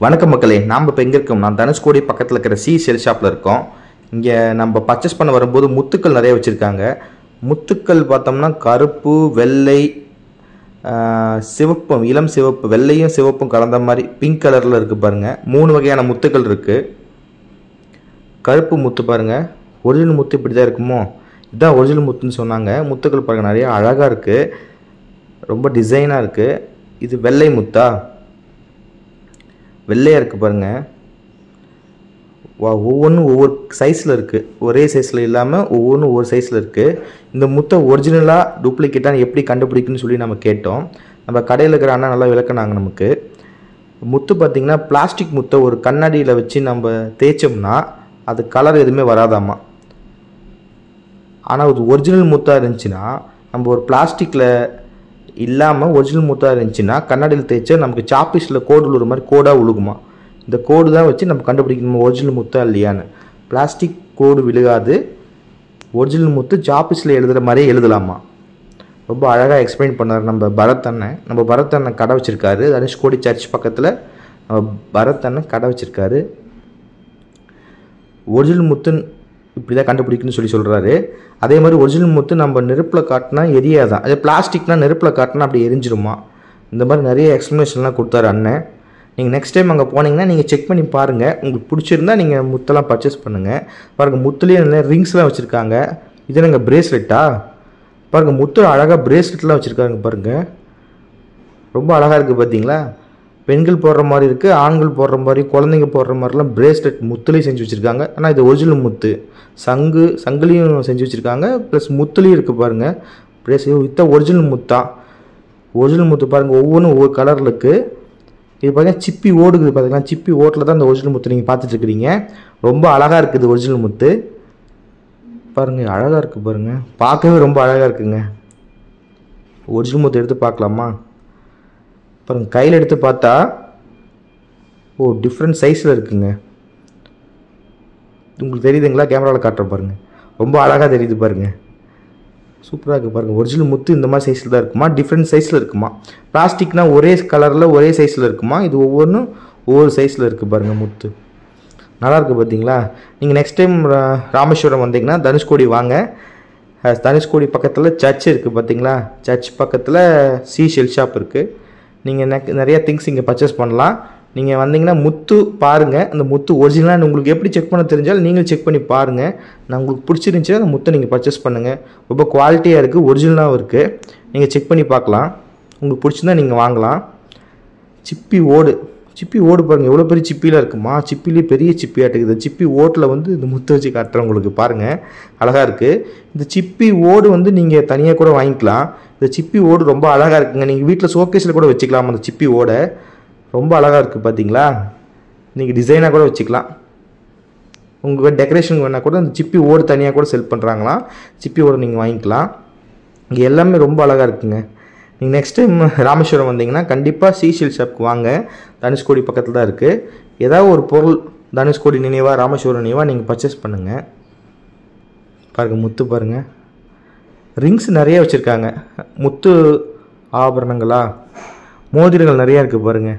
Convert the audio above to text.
வணக்கம் மக்களே, நாம் இப்போ எங்கே இருக்கோம்? நான் தனுஷ்கோடி பக்கத்தில் இருக்கிற செல் ஷாப்பில் இருக்கோம். இங்கே நம்ம பர்ச்சேஸ் பண்ண வரும்போது முத்துக்கள் நிறைய வச்சுருக்காங்க. முத்துக்கள் பார்த்தோம்னா கருப்பு, வெள்ளை, சிவப்பு, இளம் சிவப்பு, வெள்ளையும் சிவப்பும் கலந்த மாதிரி பிங்க் கலரில் இருக்குது பாருங்கள். 3 வகையான முத்துக்கள் இருக்குது. கருப்பு முத்து பாருங்கள், ஒரிஜினல் முத்து இப்படி தான் இருக்குமோ? இதுதான் ஒரிஜினல் முத்துன்னு சொன்னாங்க. முத்துக்கள் பாருங்கள், நிறைய அழகாக இருக்குது, ரொம்ப டிசைனாக இருக்குது. இது வெள்ளை முத்தா? வெள்ளையாக இருக்குது பாருங்கள். ஒவ்வொன்றும் ஒவ்வொரு சைஸில் இருக்குது, ஒரே சைஸில் இல்லாமல் ஒவ்வொன்றும் ஒவ்வொரு சைஸில் இருக்குது. இந்த முத்தை ஒரிஜினலாக டூப்ளிகேட்டாக எப்படி கண்டுபிடிக்குன்னு சொல்லி நம்ம கேட்டோம். நம்ம கடையில் இருக்கிற அண்ணா நல்லா விளக்குனாங்க நமக்கு. முத்து பார்த்திங்கன்னா பிளாஸ்டிக் முத்தை ஒரு கண்ணாடியில் வச்சு நம்ம தேய்ச்சோம்னா அது கலர் எதுவுமே வராதாம்மா. ஆனால் அது ஒரிஜினல் முத்தாக இருந்துச்சுன்னா, நம்ம ஒரு பிளாஸ்டிக்கில் இல்லாமல் ஒரிஜினல் முத்தாக இருந்துச்சுன்னா கண்ணாடியில் தேய்ச்சா நமக்கு சாப்பீஸில் கோடு விழுற மாதிரி கோடாக விழுகுமா. இந்த கோடு தான் வச்சு நம்ம கண்டுபிடிக்கணும் ஒரிஜினல் முத்தா இல்லையான்னு. பிளாஸ்டிக் கோடு விழுகாது, ஒரிஜினல் முத்து சாப்பீஸில் எழுதுகிற மாதிரியே எழுதலாமா. ரொம்ப அழகாக எக்ஸ்பிளைன் பண்ணார் நம்ம பரத் அண்ணன். நம்ம பரத் அண்ணன் கடை வச்சுருக்காரு தனுஷ்கோடி சர்ச் பக்கத்தில். நம்ம பரத் அண்ணன் கடை வச்சுருக்காரு. ஒரிஜினல் முத்துன்னு இப்படி தான் கண்டுபிடிக்குன்னு சொல்லி சொல்கிறாரு. அதே மாதிரி ஒரிஜினல் முத்து நம்ம நெருப்பில் காட்டினா எரியாதான், அதே பிளாஸ்டிக்னால் நெருப்பில் காட்டினா அப்படி எரிஞ்சிருமா. இந்த மாதிரி நிறைய எக்ஸ்ப்ளனேஷன்லாம் கொடுத்தாரு அண்ணன். நீங்கள் நெக்ஸ்ட் டைம் அங்கே போனீங்கன்னா நீங்கள் செக் பண்ணி பாருங்கள். உங்களுக்கு பிடிச்சிருந்தா நீங்கள் முத்தெல்லாம் பர்ச்சேஸ் பண்ணுங்கள். பாருங்கள், முத்துலேயே நிறைய ரிங்ஸ்லாம் வச்சுருக்காங்க. இது நாங்கள் பிரேஸ்லெட்டா பாருங்கள், முத்து அழகாக பிரேஸ்லெட்லாம் வச்சுருக்காங்க பாருங்கள். ரொம்ப அழகாக இருக்குது பார்த்தீங்களா. பெண்கள் போடுற மாதிரி இருக்குது, ஆண்கள் போடுற மாதிரி, குழந்தைங்க போடுற மாதிரிலாம் பிரேஸ்லெட் முத்துலேயும் செஞ்சு வச்சுருக்காங்க. ஆனால் இது ஒரிஜினல் முத்து. சங்குலேயும் செஞ்சு வச்சுருக்காங்க, ப்ளஸ் முத்துலேயும் இருக்குது பாருங்கள். பிரேஸ்லெட் வித்த ஒரிஜினல் முத்தா. ஒரிஜினல் முத்து பாருங்கள், ஒவ்வொன்றும் ஒவ்வொரு கலரில் இருக்குது. இது பார்த்தீங்கன்னா சிப்பி ஓடுக்குது பார்த்தீங்கன்னா, சிப்பி ஓட்டில் தான் இந்த ஒரிஜினல் முத்து நீங்கள் பார்த்துட்ருக்கிறீங்க. ரொம்ப அழகாக இருக்குது ஒரிஜினல் முத்து பாருங்கள். அழகாக இருக்குது பாருங்கள், பார்க்கவே ரொம்ப அழகாக இருக்குங்க. ஒரிஜினல் முத்து எடுத்து பார்க்கலாமா? பாருங்கள், கையில் எடுத்து பார்த்தா டிஃப்ரெண்ட் சைஸில் இருக்குங்க. உங்களுக்கு தெரியுதுங்களா? கேமராவில் காட்டுற பாருங்கள், ரொம்ப அழகாக தெரியுது பாருங்கள். சூப்பராக இருக்குது பாருங்கள். ஒரிஜினல் முத்து இந்த மாதிரி சைஸில் தான் இருக்குமா, டிஃப்ரெண்ட் சைஸில் இருக்குமா. பிளாஸ்டிக்னால் ஒரே கலரில் ஒரே சைஸில் இருக்குமா, இது ஒவ்வொன்றும் ஒவ்வொரு சைஸில் இருக்குது பாருங்கள். முத்து நல்லாயிருக்கு பார்த்தீங்களா. நீங்கள் நெக்ஸ்ட் டைம் ராமேஸ்வரம் வந்தீங்கன்னா தனுஷ்கோடி வாங்க. தனுஷ்கோடி பக்கத்தில் சர்ச் இருக்குது பார்த்தீங்களா, சர்ச் பக்கத்தில் செல் ஷாப் இருக்குது. நீங்கள் நிறையா திங்ஸ் இங்கே பர்ச்சேஸ் பண்ணலாம். நீங்கள் வந்தீங்கன்னா முத்து பாருங்கள். அந்த முத்து ஒரிஜினலாக உங்களுக்கு எப்படி செக் பண்ண தெரிஞ்சாலும் நீங்களும் செக் பண்ணி பாருங்கள். நான் உங்களுக்கு பிடிச்சிருந்துச்சுன்னா அந்த முத்தை நீங்கள் பர்ச்சேஸ் பண்ணுங்கள். ரொம்ப குவாலிட்டியாக இருக்குது, ஒரிஜினலாகவும் இருக்குது. நீங்கள் செக் பண்ணி பார்க்கலாம். உங்களுக்கு பிடிச்சிருந்தா நீங்கள் வாங்கலாம். சிப்பி ஓடு பாருங்கள், எவ்வளோ பெரிய சிப்பியில் இருக்குமா. சிப்பிலே பெரிய சிப்பியாட்டுக்குது. சிப்பி ஓட்டில் வந்து இந்த முத்தை வச்சு காட்டுறவங்களுக்கு பாருங்கள், அழகாக இருக்குது. இந்த சிப்பி ஓடு வந்து நீங்கள் தனியாக கூட வாங்கிக்கலாம். இந்த சிப்பி ஓடு ரொம்ப அழகாக இருக்குங்க. நீங்கள் வீட்டில் ஷோகேஸில் கூட வச்சுக்கலாம். அந்த சிப்பி ஓடை ரொம்ப அழகாக இருக்குது பார்த்தீங்களா. நீங்கள் டிசைனாக கூட வச்சுக்கலாம். உங்களுக்கு டெக்கரேஷன் வேணால் கூட அந்த சிப்பி ஓடு தனியாக கூட செல் பண்ணுறாங்களாம். சிப்பி ஓடு நீங்கள் வாங்கிக்கலாம். இங்கே எல்லாமே ரொம்ப அழகாக இருக்குங்க. நீங்கள் நெக்ஸ்ட் டைம் ராமேஸ்வரம் வந்தீங்கன்னா கண்டிப்பாக செல் ஷாப்புக்கு வாங்க. தனுஷ்கோடி பக்கத்தில் தான் இருக்குது. ஏதாவது ஒரு பொருள் தனுஷ்கோடி நினைவாக, ராமேஸ்வரம் நினைவாக நீங்கள் பர்ச்சேஸ் பண்ணுங்கள். பாருங்கள், முத்து பாருங்கள், ரிங்ஸ் நிறைய வச்சுருக்காங்க. முத்து ஆபரணங்களா, மோதிரங்கள் நிறையா இருக்குது பாருங்கள்.